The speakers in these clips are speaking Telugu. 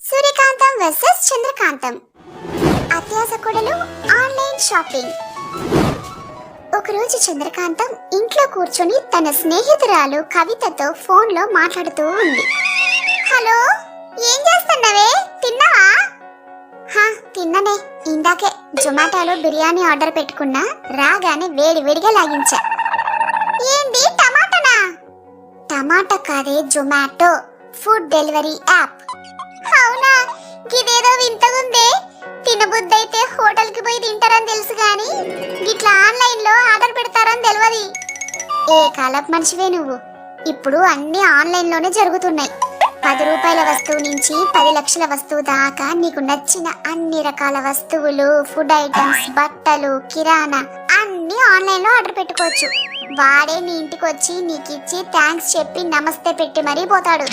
సూర్యకాంతం వర్సెస్ చంద్రకాంతం. అత్యాస కొడలు ఆన్లైన్ షాపింగ్. ఒకరోజు చంద్రకాంతం ఇంట్లో కూర్చొని తన స్నేహితురాలు కవితతో ఫోన్లో మాట్లాడుతూ ఉంది. హలో, ఏం చేస్తున్నావే? తిన్నావా? తిన్ననే, ఇందాకే జొమాటోలో బిర్యానీ ఆర్డర్ పెట్టుకున్నా, రాగానే వేడి వేడిగా లాగించా. ఏంది, టమాటానా? టమాటా కాదే, జొమాటో ఫుడ్ డెలివరీ యాప్. అవునా, గిదేదో వింతగుందే. తినబుద్దైతే హోటల్ కి పోయి తింటారని తెలుసు గాని గిట్లా ఆన్లైన్ లో ఆర్డర్ పెడతారని తెలియదు. ఏ కాలపు మనిషివే నువ్వు. ఇప్పుడు అన్ని ఆన్లైన్ లోనే జరుగుతున్నాయి. 10 రూపాయల వస్తువు నుంచి 10 లక్షల వస్తువు దాకా నీకు నచ్చిన అన్ని రకాల వస్తువులు, ఫుడ్ ఐటమ్స్, బట్టలు, కిరాణా అన్ని ఆన్లైన్ లో ఆర్డర్ పెట్టుకోవచ్చు. వాడే నీ ఇంటికి వచ్చి నీకిచ్చి థ్యాంక్స్ చెప్పి నమస్తే పెట్టి మరీ పోతాడు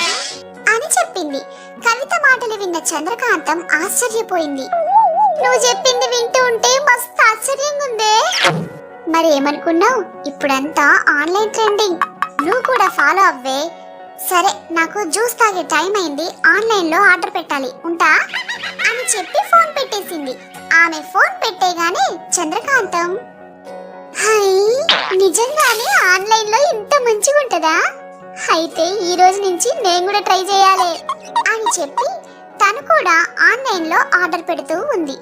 అని చెప్పింది. కవిత మాటలు విన్న చంద్రకాంతం ఆశ్చర్యపోయింది. నువ్వు చెప్పింది వింటూ ఉంటే మస్తు ఆశ్చర్యంగా ఉందే. మరి ఏమనుకున్నావు? ఇప్పుడంతా ఆన్లైన్ ట్రెండింగ్. నువ్వు కూడా ఫాలో అవ్వే. సరే, నాకు జ్యూస్ తాగే టైం అయింది, ఆన్లైన్ లో ఆర్డర్ పెట్టాలి, ఉంటా అని చెప్పి ఫోన్ పెట్టేసింది. ఆమె ఫోన్ పెట్టేగానే చంద్రకాంతం, హై, నిజంగానే ఆన్లైన్ లో ఇంత మంచిగా ఉంటదా? అయితే ఈ రోజు నుంచి నేను కూడా ట్రై చేయాలి అని చెప్పి తను కూడా ఆన్లైన్ లో ఆర్డర్ పెడుతూ ఉంది.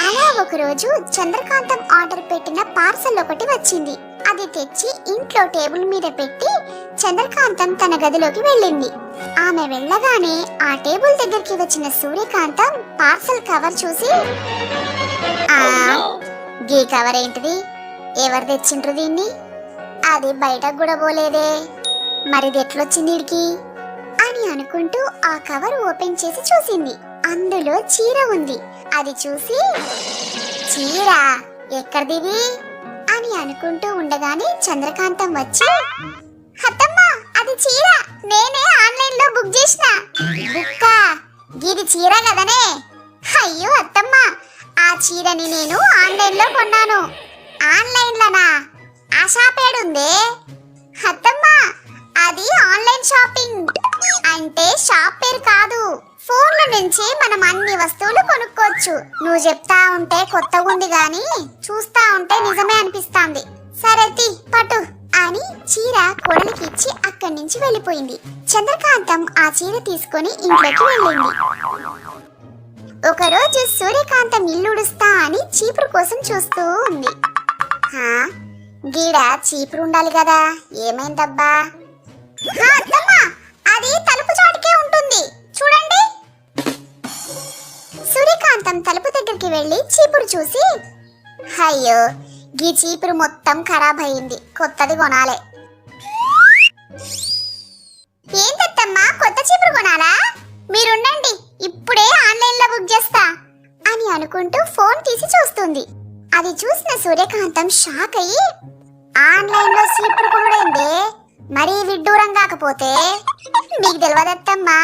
అలా ఒకరోజు చంద్రకాంతం ఆర్డర్ పెట్టిన పార్సల్ ఒకటి వచ్చింది. అది తెచ్చి ఇంట్లో టేబుల్ మీద పెట్టి చంద్రకాంతం తన గదిలోకి వెళ్ళింది. ఆమె వెళ్ళగానే ఆ టేబుల్ దగ్గరికి వచ్చిన సూర్యకాంతం పార్సల్ కవర్ చూసి, గీ కవర్ ఏంటిది? ఎవరు తెచ్చిండ్రు దీన్ని? అది బయటకు కూడా పోలేదే, మరిది ఎట్లొచ్చింది వీడికి అని అనుకుంటూ ఆ కవర్ ఓపెన్ చేసి చూసింది. అందులో చీర ఉంది. అది చూసి, చీర ఎక్కడిది అని అనుకుంటూ ఉండగానే చంద్రకాంతం వచ్చి, అత్తమ్మ, అది చీర నేనే ఆన్లైన్ లో బుక్ చేసిన. బుక్క? గిది చీర కదనే? అయ్యో అత్తమ్మ, ఆ చీరని నేను ఆన్లైన్ లో కొన్నాను. ఆన్లైన్ లోనా? ఆ షాప్ ఏడుందే? అత్తమ్మ, అది ఆన్లైన్ షాపింగ్ అంటే షాప్ పేరు కాదు. ఫోన్ల నుంచి మనం అన్ని వస్తువులు కొనుక్కోవచ్చు. నువ్వు చెప్తా ఉంటే కొత్తగా ఉంది గాని చూస్తా ఉంటే నిజమే అనిపిస్తాంది. సరే తీ, పట్టు అని చీర కోడలికి ఇచ్చి అక్కడి నుంచి వెళ్ళిపోయింది. చంద్రకాంతం ఆ చీర తీసుకొని ఇంట్లోకి వెళ్ళింది. ఒకరోజు సూర్యకాంతం ఇల్లుడుస్తా అని చీపురు కోసం చూస్తూ ఉంది. గీడ చీపురు ఉండాలి కదా, ఏమైందబ్బా? అత్తమ్మ, అది తలుపు చాటుకే ఉంటుంది, చూడండి. సూర్యకాంతం తలుపు దగ్గరికి వెళ్లి చీపురు చూసి, అయ్యో, గీ చీపురు మొత్తం ఖరాబ్ అయింది, కొత్తది కొనాలే. ఏంటత్తమ్మా, కొత్త చీపురు కొనాలా? మీరుండండి, ఇప్పుడే ఆన్లైన్ లో బుక్ చేస్తా అని అనుకుంటూ ఫోన్ తీసి చూస్తుంది. అది చూసిన సూర్యకాంతం షాక్ అయ్యి, ఆన్లైన్ లో చీపురు కొనుడేందే, మరీ విడ్డూరం కాకపోతే? మీకు తెలియదత్తమ్మా,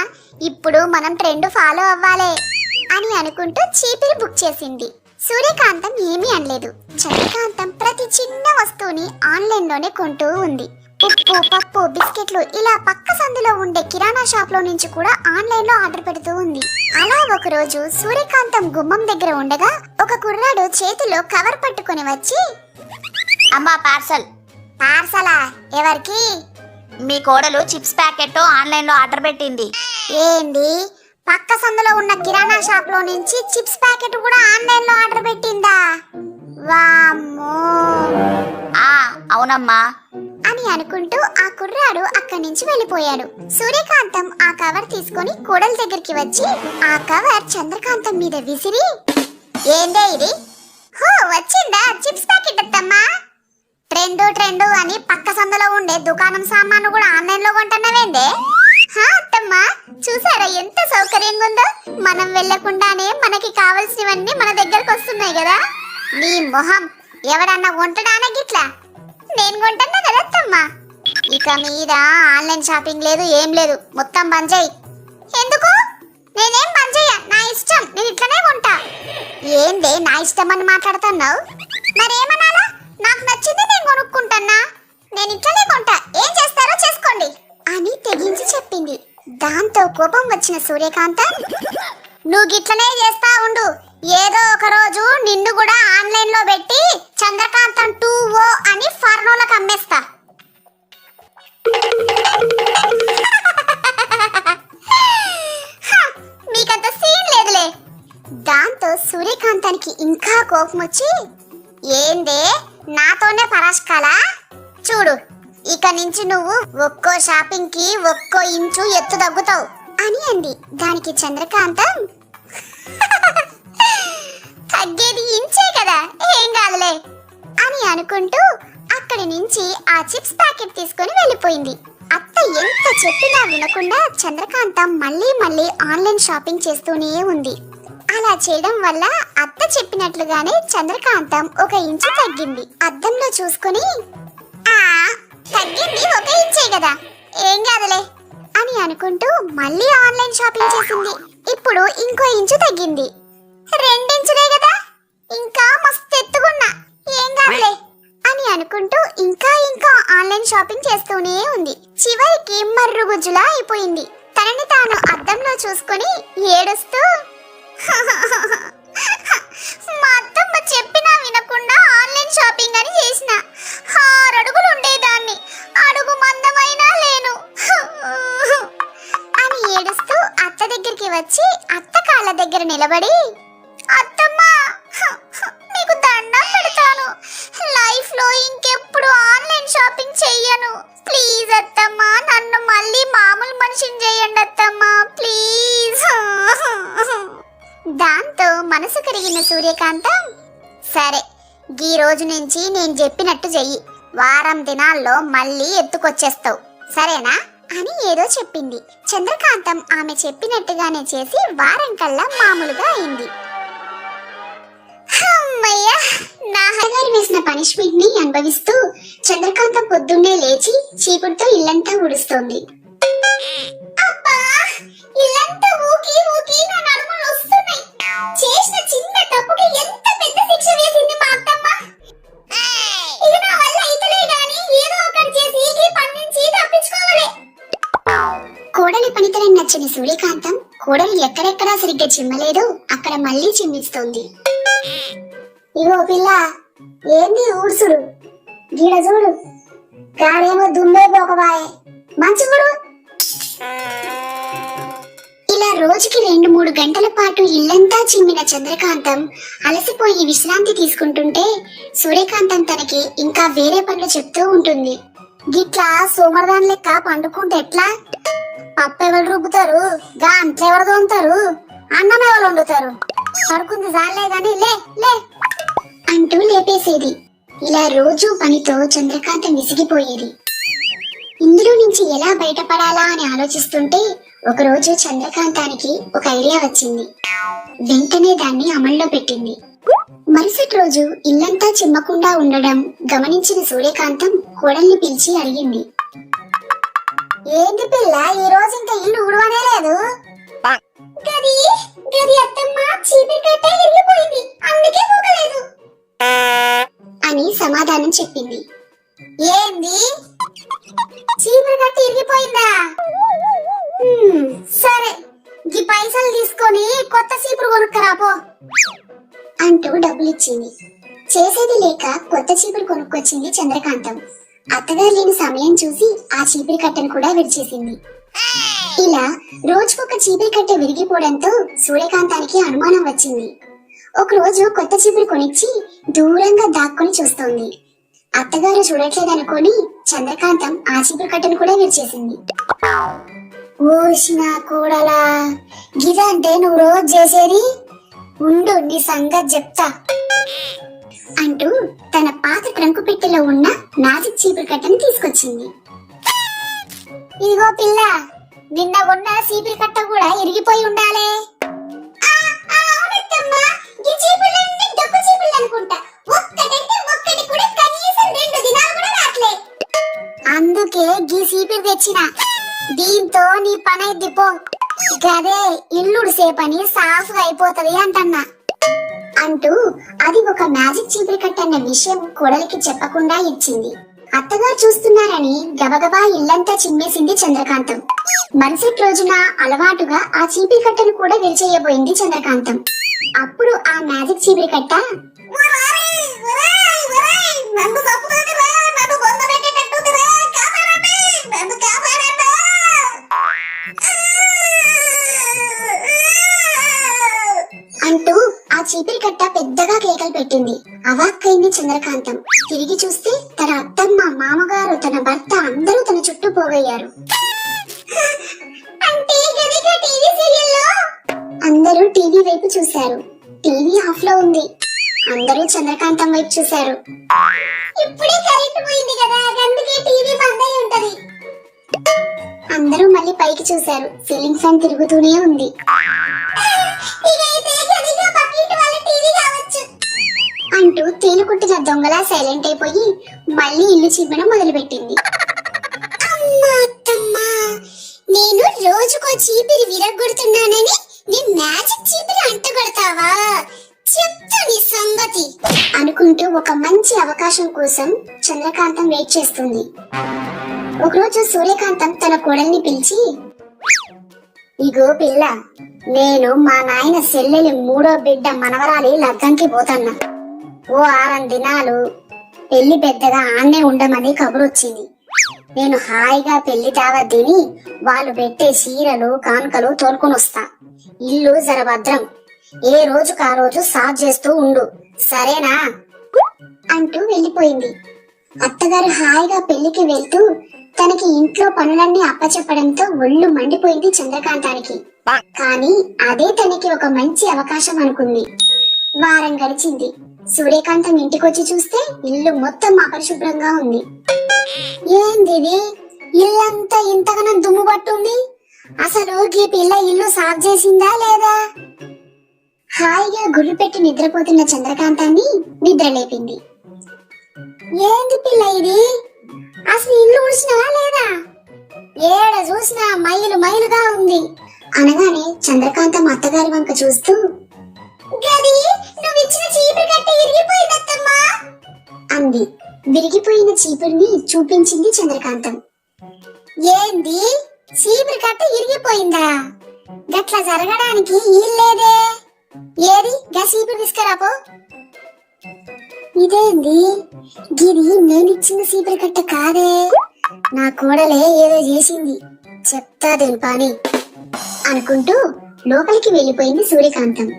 ఇప్పుడు మనం ట్రెండ్ ఫాలో అవ్వాలి అని అనుకుంటూ చీపురు బుక్ చేసింది. సూర్యకాంతం ఏమీ అనలేదు. చంద్రకాంతం ప్రతి చిన్న వస్తువుని ఆన్లైన్ లోనే కొంటూ ఉంది. ఉప్పు, పప్పు, బిస్కెట్లు ఇలా పక్క సందులో ఉండే కిరాణా షాప్ లో నుంచి కూడా ఆన్లైన్ లో ఆర్డర్ పెడుతూ ఉంది. అలా ఒకరోజు సూర్యకాంతం గుమ్మం దగ్గర ఉండగా ఒక కుర్రాడు చేతిలో కవర్ పట్టుకొని వచ్చి, అమ్మా, పార్సల్. పార్సలా? ఎవరికి? మీ కోడలు చిప్స్ ప్యాకెట్ ఆన్లైన్ లో ఆర్డర్ పెట్టింది. ఏంది, పక్క సందులో ఉన్న కిరాణా షాప్ లో నుంచి చిప్స్ ప్యాకెట్ కూడా ఆన్లైన్ లో ఆర్డర్ పెట్టిందా? వామ్మో! అవునమ్మా అని అనుకుంటూ ఆ కుర్రాడు అక్కడి నుంచి వెళ్ళిపోయాడు. సూర్యకాంతం ఆ కవర్ తీసుకొని కోడల దగ్గరికి వచ్చి ఆ కవర్ చంద్రకాంతం మీద విసిరి, ఏందే ఇది? హో, వచ్చిందా చిప్స్ ప్యాకెట్ అత్తమ్మా? ట్రెండు అని పక్క సందులో ఉండే దుకాణం సామాను కూడా ఆన్లైన్ లో కొంటున్నావేందే? అత్తమ్మా, చూసారా ఎంత సౌకర్యంగా ఉందో? మనం వెళ్లకుండానే మనకి కావలసినవన్నీ మన దగ్గరకు వస్తున్నాయి కదా. నీ మొహం, ఎవడన్నా కొంటడానా గిట్లా? నేను కొంటున్నా కదా అత్తమ్మా. ఇక మీద ఆన్లైన్ షాపింగ్ లేదు, ఏం లేదు, మొత్తం బంద్ చేయి. ఎందుకు? నేనేం బంద్ చేయ, నా ఇష్టం, నేను ఇట్లనే కొంటా. ఏందే నా ఇష్టం అని మాట్లాడుతున్నావు? మరేమనాలా? నాకు నచ్చింది నేను కొనుక్కుంటున్నా, నేను ఇట్లనే కొంటా, ఏం చేస్తారో చేసుకోండి అని తెగించి చెప్పింది. దాంతో కోపం వచ్చిన సూర్యకాంతం, నువ్వు గిట్లనే చేస్తా ఉండు. ఏదో ఒక రోజు నిన్ను కూడా ఆన్లైన్ లో పెట్టి చంద్రకాంతం 2O అని ఫర్నోలకు అమ్మేస్తా. మీకంత సీన్ లేదులే. దాంతో సూర్యకాంతానికి ఇంకా కోపం వచ్చి, ఏందే నాతోనే పరాష్కాలా? చూడు, ఇక నుంచి నువ్వు ఒక్కో షాపింగ్ కి ఒక్కో ఇంచు ఎత్తు తగ్గుతావు అని అంది. దానికి చంద్రకాంతం, తగ్గేది ఇంచే కదా, ఏం కాదులే అని అనుకుంటూ అక్కడి నుంచి ఆ చిప్స్ ప్యాకెట్ తీసుకొని వెళ్ళిపోయింది. అత్త ఎంత చెప్పినా వినకుండా చంద్రకాంతం మళ్ళీ మళ్ళీ ఆన్లైన్ షాపింగ్ చేస్తూనే ఉంది. అలా చేయడం వల్ల అత్త చెప్పినట్లుగానే చంద్రకాంతం 1 ఇంచు తగ్గింది. అద్దంలో చూసుకుని, ఆ తగ్గింది 1 ఇంచే కదా, ఏం కాదులే అని అనుకుంటూ మళ్ళీ ఆన్లైన్ షాపింగ్ చేసింది. ఇప్పుడు ఇంకో ఇంచు తగ్గింది. 2 ఇంచులే కదా, ఇంకా మస్తు ఎత్తుకున్నా, ఏం కాదులే అని అనుకుంటూ ఇంకా ఇంకా ఆన్లైన్ షాపింగ్ చేస్తూనే ఉంది. చివరికి మర్రుగుజ్జులా అయిపోయింది. తనని తాను అద్దంలో చూసుకొని ఏడుస్తూ, మా అత్తమ్మ చెప్పినా వినకుండా ఆన్లైన్ షాపింగ్ అని చేసిన. 6 అడుగులు ఉండేదాన్ని, అడుగు మందమైనా లేను అని ఏడుస్తూ అత్త దగ్గరికి వచ్చి అత్త కాళ్ళ దగ్గర నిలబడి, అత్తమ్మ నీకు దండం పెడతాను, లైఫ్ లో ఇంకెప్పుడు ఆన్లైన్ షాపింగ్ చెయ్యను, ప్లీజ్ అత్తమ్మ నన్ను మళ్ళీ మామూలు మనిషిని చేయండి అత్తమ్మ ప్లీజ్. దాంతో మనసు కరిగిన సూర్యకాంతం, సరే ఈ రోజు నుంచి నేను చెప్పినట్టు చెయ్యి, వారం దినాల్లో మళ్ళీ ఎత్తుకొచ్చేస్తావు సరేనా అని ఏదో చెప్పింది. చంద్రకాంతం ఆమె చెప్పినట్టుగానే చేసి వారం కల్లా మామూలుగా అయింది. అమ్మయ్య, నా హరిగారు వేసిన పనిష్మెంట్ ని అనుభవిస్తూ చంద్రకాంతం పొద్దున్నే లేచి చీపుడుతో ఇల్లంతా ఊడుస్తోంది. అబ్బా, ఇల్లంతా ఊకి ఊకి నా నడుములు వస్తున్నాయి. చేసిన చిన్న తప్పుకి ఎంత పెద్ద శిక్ష వేసింది మా అత్తమ్మ. ఇది నా వల్ల అయితలే గాని ఏదో ఒకటి చేసి ఈ పని నుంచి తప్పించుకోవాలి. కోడలి పనితనం నచ్చిన సూర్యకాంతం కోడలి ఎక్కడెక్కడా సరిగ్గా చిమ్మలేదో అక్కడ మళ్ళీ చిమ్మిస్తోంది. ఇగో పిల్ల, ఏంది ఊడ్సుడు, గీడ చూడు, గాడేమో దుమ్మే పోకబాయే, మంచి చూడు. ఇలా రోజుకి 2-3 గంటల పాటు ఇల్లంతా చిమ్మిన చంద్రకాంతం అలసిపోయి విశ్రాంతి తీసుకుంటుంటే సూర్యకాంతం తనకి ఇంకా వేరే పనులు చెప్తూ ఉంటుంది. గిట్లా సోమరదాన్ లెక్క పండుకుంటే ఎట్లా? పప్పు ఎవరు రుబ్బుతారు, గా అంతెవరు తోముతారు, అన్నం ఎవరు వండుతారు, పడుకుంది జాలే గాని లే లే అంటూ లేపేసేది. ఇలా రోజు పనితో చంద్రకాంతం విసిగిపోయేది. ఇందులో నుంచి ఎలా బయటపడాలా అని ఆలోచిస్తుంటే ఒకరోజు చంద్రకాంతానికి ఒక ఐడియా వచ్చింది. వెంటనే దాన్ని అమల్లో పెట్టింది. మరుసటి రోజు ఇల్లంతా చిమ్మకుండా ఉండడం గమనించిన సూర్యకాంతం కోడల్ని పిలిచి అడిగింది, ఏంటి పిల్ల ఈ రోజు ఇంకా ఇల్లు ఊడవనే లేదు? గది గది అత్తమ్మ, చీపిరి కట్ట ఇరిగిపోయింది, అందుకే ఊగలేదు అని సమాధానం చెప్పింది. ఏంది, చీపిరి కట్ట ఇరిగిపోయిందా? సరే, ఈ పైసలు తీసుకొని కొత్త చీపురు కొనుక్కరాపో అంటూ డబ్బులిచ్చింది. చేసేది లేక కొత్త చీపురు కొనుక్కొచ్చింది చంద్రకాంతం. అత్తగారు లేని సమయం చూసి ఆ చీపిరి కట్టను కూడా విడిచేసింది. ఇలా రోజుకొక చీపిరి కట్ట విరిగిపోవడంతో సూర్యకాంతానికి అనుమానం వచ్చింది. ఒక రోజు కొత్త చీపురు కొనిచ్చి దూరంగా దాక్కుని చూస్తోంది. అత్తగారు చూడట్లేదనుకొని చంద్రకాంతం ఆ చీపురు కట్టను కూడా విరిచేసింది. ఓసిన కూడలా, గిదంటే నువ్వు రోజు చేసేది, ఉండు నీ సంగతి చెప్తా అంటూ తన పాత ట్రంకు పెట్టెలో ఉన్న మ్యాజిక్ చీపురు కట్టను తీసుకొచ్చింది. ఇదిగో పిల్ల, నిన్న ఉన్న చీపురు కట్ట కూడా ఇరిగిపోయి ఉండాలే. అందుకే గీ చీపురు తెచ్చిన, దీంతో నీ పని అయిద్దిపో, గదే ఇల్లుడు సేపని సాఫ్గా అయిపోతది అంటన్నా అంటూ అది ఒక మ్యాజిక్ చీపురు కట్ట అన్న విషయం కోడలికి చెప్పకుండా ఇచ్చింది. అత్తగారు చూస్తున్నారని గబగబా ఇల్లంతా చిమ్మేసింది చంద్రకాంతం. మరుసటి రోజున అలవాటుగా ఆ చీపిరి కట్టను కూడా విరిచేయబోయింది చంద్రకాంతం. అప్పుడు ఆ మ్యాజిక్ చీపిరి కట్ట అంటూ ఆ చీపిరి కట్ట పెద్దగా కేకలు పెట్టింది. అవాక్కైంది చంద్రకాంతం. తిరిగి చూస్తే తన అత్తమ్మ, మామగారు, తన భర్త అందరూ తన చుట్టూ పోగయ్యారు. అందరూ టీవీ వైపు చూశారు. టీవీ ఆఫ్ లో ఉంది. అందరూ చంద్రకాంతం వైపు చూశారు. ఇప్పుడే కరెంట్ పోయింది కదా, అందుకే టీవీ బంద్ అయి ఉంటది. అందరూ మళ్ళీ పైకి చూశారు. సీలింగ్ ఫ్యాన్ తిరుగుతూనే ఉంది. అంటూ తేలుకుట్టిన దొంగలా సైలెంట్ అయిపోయి మళ్ళీ ఇల్లు చిమ్మడం మొదలుపెట్టింది. నేను రోజుకో చీపిరి విరగొడుతున్నానని నీ మ్యాజిక్ చీపిరి అంటగొడతావా? చెప్తా నీ సంగతి అనుకుంటూ ఒక మంచి అవకాశం కోసం చంద్రకాంతం వెయిట్ చేస్తుంది. ఒకరోజు సూర్యకాంతం తన కోడల్ని పిలిచి, ఇగో పిల్ల, నేను మా నాయన సెల్లెలి 3వ బిడ్డ మనవరాలి లగ్గంకి పోతన్నా. ఓ 6 దినాలు పెళ్లి పెద్దగా ఆన్నే ఉండమని కబురొచ్చింది. నేను హాయిగా పెళ్లి దావత్ తిని వాళ్ళు పెట్టే చీరలు కానుకలు తోలుకొని వస్తా. ఇల్లు జరభద్రం, ఏ రోజుకు ఆ రోజు సాఫ్ చేస్తూ ఉండు, సరేనా అంటూ వెళ్ళిపోయింది. అత్తగారు హాయిగా పెళ్లికి వెళ్తూ తనకి ఇంట్లో పనులన్నీ అప్పచెప్పడంతో ఒళ్ళు మండిపోయింది చంద్రకాంతానికి. కానీ అదే తనకి ఒక మంచి అవకాశం అనుకుంది. వారం గడిచింది. సూర్యకాంతం ఇంటికొచ్చి చూస్తే ఇల్లు మొత్తం అపరిశుభ్రంగా ఉంది. ఏందిది, ఇల్లంతా ఇంతగానో దుమ్ము పట్టుంది. అసలు ఈ పిల్ల ఇల్లు సాఫ్ చేసిందా లేదా? హాయిగా గుర్రు పెట్టి నిద్రపోతున్న చంద్రకాంతాన్ని నిద్ర లేపింది. ఏంది పిల్ల ఇది, అసలు ఇల్లు ఊడ్చినా లేదా? ఏడ చూసినా మైలు మైలుగా ఉంది అనగానే చంద్రకాంతం అత్తగారి వంక చూస్తూ, గది నువ్విచ్చిన చీపురు కట్ట ఇరిగిపోయిందత్తమ్మా అంది. విరిగిపోయిన చీపురిని చూపించింది చంద్రకాంతం. ఏంది, చీపురు కట్ట ఇరిగిపోయిందా? గట్లా జరగడానికి ఇల్లేదే. ఏది గా చీపురు తీసుకురాపో. ఇదేంది, గిది నేనిచ్చిన చీపురు కట్ట కాదే, నా కోడలే ఏదో చేసింది, చెప్తా దేని పని అనుకుంటూ లోపలికి వెళ్ళిపోయింది సూర్యకాంతం.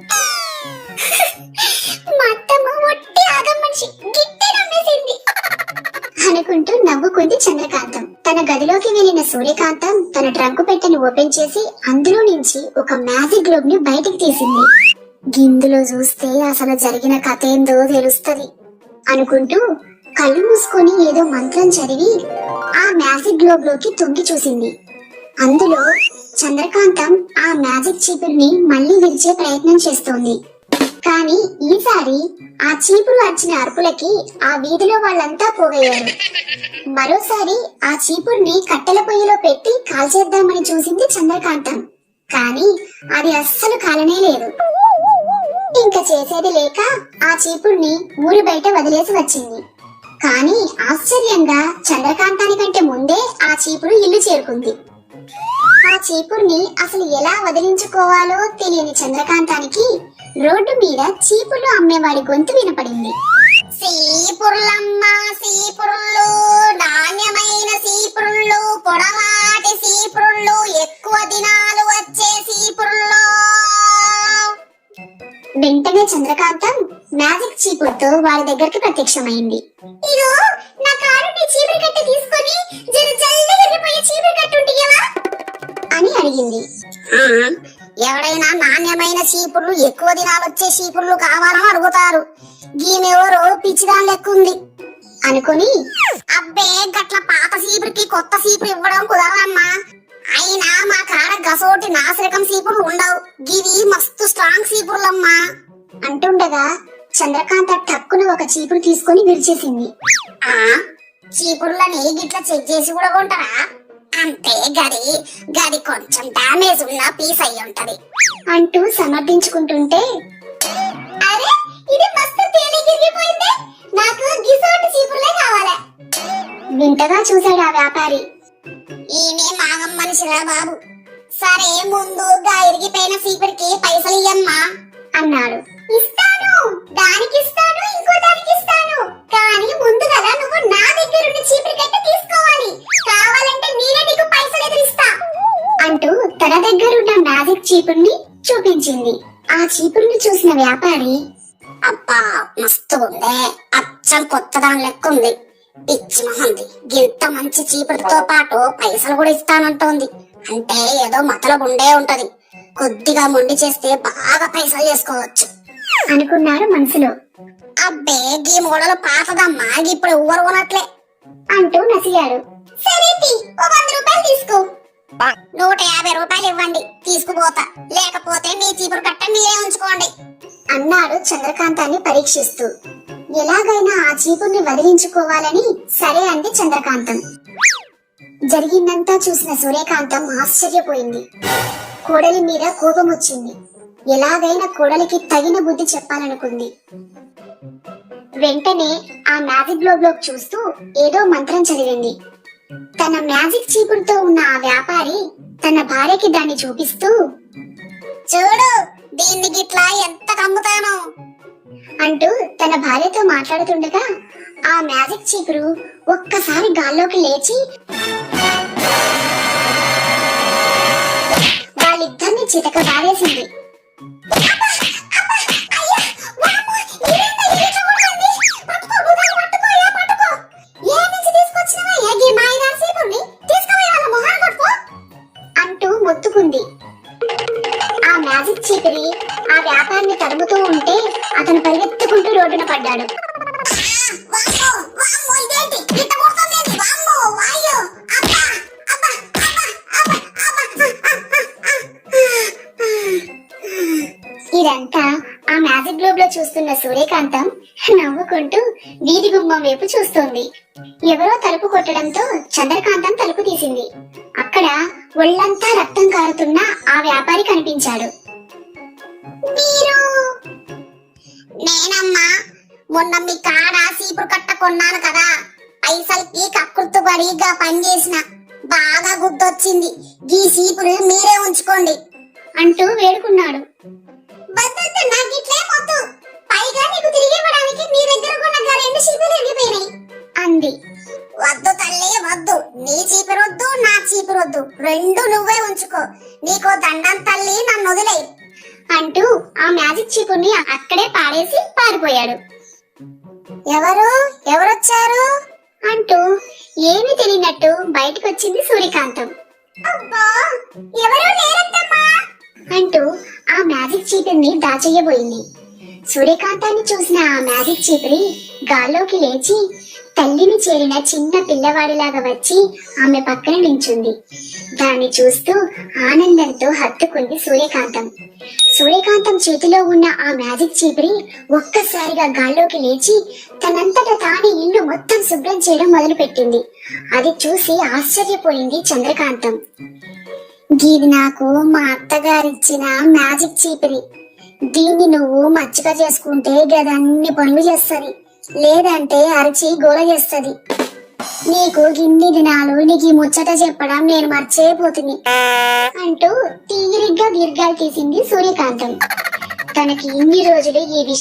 అనుకుంటూ నవ్వుకుంది చంద్రకాంతం. తన గదిలోకి వెళ్లిన సూర్యకాంతం తన ట్రంకు పెట్టెను ఓపెన్ చేసి అందులో నుంచి ఒక మ్యాజిక్ గ్లోబ్ ని బయటికి తీసింది. గిందులో చూస్తే అసలు జరిగిన కథ ఏందో తెలుస్తది అనుకుంటూ కళ్ళు మూసుకొని ఏదో మంత్రం చదివి ఆ మ్యాజిక్ గ్లోబ్ లోకి తొంగి చూసింది. అందులో చంద్రకాంతం ఆ మ్యాజిక్ చీపురిని మళ్ళీ విరిచే ప్రయత్నం చేస్తోంది. కానీ ఈసారి ఆ చీపురు వచ్చిన అరుపులకి ఆ వీధిలో వాళ్ళంతా పోగయ్యారు. మరోసారి ఆ చీపుర్ని కట్టెల పొయ్యిలో పెట్టి కాల్చేద్దామని చూసింది చంద్రకాంతం. కానీ అది అస్సలు కాలనే లేదు. ఇంకా చేసేది లేక ఆ చీపుర్ని ఊరి బయట వదిలేసి వచ్చింది. కానీ ఆశ్చర్యంగా చంద్రకాంతానికంటే ముందే ఆ చీపురు ఇల్లు చేరుకుంది. ఆ చీపుర్ని అసలు ఎలా వదిలించుకోవాలో తెలియని చంద్రకాంతానికి రోడ్డు మీద చీపుర్లు అమ్మేవాడి గొంతు వినపడింది. సీపుర్లమ్మా సీపుర్లు, నాణ్యమైన సీపుర్లు, పొడవాటి సీపుర్లు, ఎక్కువ దినాలు వచ్చే సీపుర్లు. వెంటనే చంద్రకాంతం మ్యాజిక్ చీపురుతో వాడి దగ్గరికి ప్రత్యక్షమైంది. ఇదో నా కారు నీ చీపురు కట్ట తీసుకొని జల్దీ వెళ్ళిపోయే చీపురు కట్ట ఉంటియవా అని అడిగింది. ఎవడైనా నాణ్యమైన చీపుర్లు, ఎక్కువ దినాలు వచ్చే చీపుర్లు కావాలని అడుగుతారు. గీమెవరో పిచ్చిదాని లెక్కుంది అనుకుని, అబ్బే గట్ల పాత చీపురికి కొత్త చీపురు ఇవ్వడం కుదరమ్మా. అయినా మా కాడ గసోటి నాసిరకం చీపుర్లు ఉండవు, గివి మస్తు స్ట్రాంగ్ చీపుర్లమ్మా అంటుండగా చంద్రకాంత టక్కున ఒక చీపురు తీసుకొని విరిచేసింది. ఆ చీపుర్లని గిట్ల చెక్ చేసి కూడా కొంటారా? అంతే, గది గది కొంచెం డామేజ్ ఉన్న పీస్ అయి ఉంటది అంటూ సమర్థించుకుంటుంటే, అరే ఇది మస్తు తేలిగిరిగిపోయింది, నాకు గిసోటి చీపుర్లే కావాలి వింతగా చూశాడు ఆ వ్యాపారి. ఈమె మాగం మనిషిరా బాబు. సరే ముందు గా ఇరిగిపోయిన సీపుడికి పైసలు ఇయ్యమ్మా అన్నాడు. ఇస్తాను, దానికి ఇస్తాను, ఇంకో దానికి ఇస్తాను, కానీ ముందు కదా నువ్వు నా దగ్గర ఉన్న చీపురికట్ట తీసుకోవాలి. కావాలంటే నేనే నీకు పైసలు ఎదురిస్తా అంటూ తన దగ్గర ఉన్న మ్యాజిక్ చీపుర్ని చూపించింది. ఆ చీపురుని చూసిన వ్యాపారి, అబ్బా మస్తు ఉందే, అచ్చం కొత్త దాని లెక్క ఉంది. పిచ్చి మొహంది, గింత మంచి చీపురుతో పాటు పైసలు కూడా ఇస్తానంటోంది. అంటే ఏదో మతలబు ఉండే ఉంటది. కొద్దిగా మొండి చేస్తే బాగా పైసలు చేసుకోవచ్చు అనుకున్నాడు మనసులో. అబ్బే గీ మోడలు పాతదమ్మా, ఇప్పుడు ఎవ్వరు కొనట్లే అంటూ నసిగాడు. సరే తీ, ఓ 100 రూపాయలు తీసుకో. 150 రూపాయలు ఇవ్వండి, తీసుకుపోతా. లేకపోతే మీ చీపురు కట్ట మీరే ఉంచుకోండి అన్నాడు చంద్రకాంతాన్ని పరీక్షిస్తూ. ఎలాగైనా ఆ చీపుర్ని వదిలించుకోవాలని సరే అంది చంద్రకాంతం. జరిగిందంతా చూసిన సూర్యకాంతం ఆశ్చర్యపోయింది. కోడలి మీద కోపం వచ్చింది. ఎలాగైనా కోడలికి తగిన బుద్ధి చెప్పాలనుకుంది. వెంటనే ఆ మ్యాజిక్ గ్లోబ్ లోకి చూస్తూ ఏదో మంత్రం చదివింది. తన మ్యాజిక్ చీపురుతో ఉన్న ఆ వ్యాపారి తన భార్యకి దాన్ని చూపిస్తూ, చూడు దీన్ని గిట్లా ఎంత కమ్ముతాను అంటూ తన భార్యతో మాట్లాడుతుండగా ఆ మ్యాజిక్ చీపురు ఒక్కసారి గాల్లోకి లేచి వాళ్ళిద్దరిని చితక బారేసింది. అంటూ మొత్తుకుంది. ఆ మ్యాజిక్ చీపిరి ఆ వ్యాపారిని తరుముతూ ఉంటే అతను పరిగెత్తుకుంటూ రోడ్డున పడ్డాడు. ఇదంతా ఆ మ్యాజిక్ గ్లోబ్ లో చూస్తున్న సూర్యకాంతం నవ్వుకుంటూ వీధి గుమ్మం వైపు చూస్తోంది. ఎవరో తలుపు కొట్టడంతో చంద్రకాంతం తలుపు తీసింది. అక్కడ ఒళ్ళంతా రక్తం కారుతున్న ఆ వ్యాపారి కనిపించాడు. మీరు? నేనమ్మా, మొన్న మీ కాడ సీపురు కట్ట కొన్నాను కదా, పైసలకి కక్కుర్తుపడిగా పనిచేసిన, బాగా గుర్తొచ్చింది. ఈ సీపురు మీరే ఉంచుకోండి అంటూ వేడుకున్నాడు. పైగా నీకు తిరిగి ఇవ్వడానికి మీ దగ్గర కొన్న 2 చీపులు ఎండిపోయినాయి అంది. వద్దు తల్లి వద్దు, నీ చీపురొద్దు నా చీపురొద్దు, 2 నువ్వే ఉంచుకో. నీకో దండం తల్లి, నన్ను వదిలేయ్ అంటూ ఆ మ్యాజిక్ చీపుర్ని అక్కడే పాడేసి పారిపోయాడు. ఎవరొచ్చారు అంటూ ఏమీ తెలియనట్టు బయటకొచ్చింది సూర్యకాంతం. అబ్బా ఎవరూ లేరమ్మా అంటూ ఆ మ్యాజిక్ చీపుర్ని దాచేయబోయింది. సూర్యకాంతాన్ని చూసిన ఆ మ్యాజిక్ చీపురి గాల్లోకి లేచి తల్లిని చేరిన చిన్న పిల్లవాడిలాగా వచ్చి ఆమె పక్కన నించుంది. దాన్ని చూస్తూ ఆనందంతో హత్తుకుంది సూర్యకాంతం. సూర్యకాంతం చేతిలో ఉన్న ఆ మ్యాజిక్ చీపురి ఒక్కసారిగా గాల్లోకి లేచి తనంతట తానే ఇల్లు మొత్తం శుభ్రం చేయడం మొదలుపెట్టింది. అది చూసి ఆశ్చర్యపోయింది చంద్రకాంతం. ఇది నాకు మా అత్తగారిచ్చిన మ్యాజిక్ చీపురి. దీన్ని నువ్వు మచ్చిక చేసుకుంటే గదన్ని పనులు చేస్తది, లేదంటే అరిచి గోల చేస్తది. నీకు గిన్ని దినాలు నీకు ఈ ముచ్చట చెప్పడం నేను మర్చిపోతుంది అంటూ తీరిగ్గా దీర్ఘాలు తీసింది సూర్యకాంతం. తనకి ఇన్ని రోజులు ఈ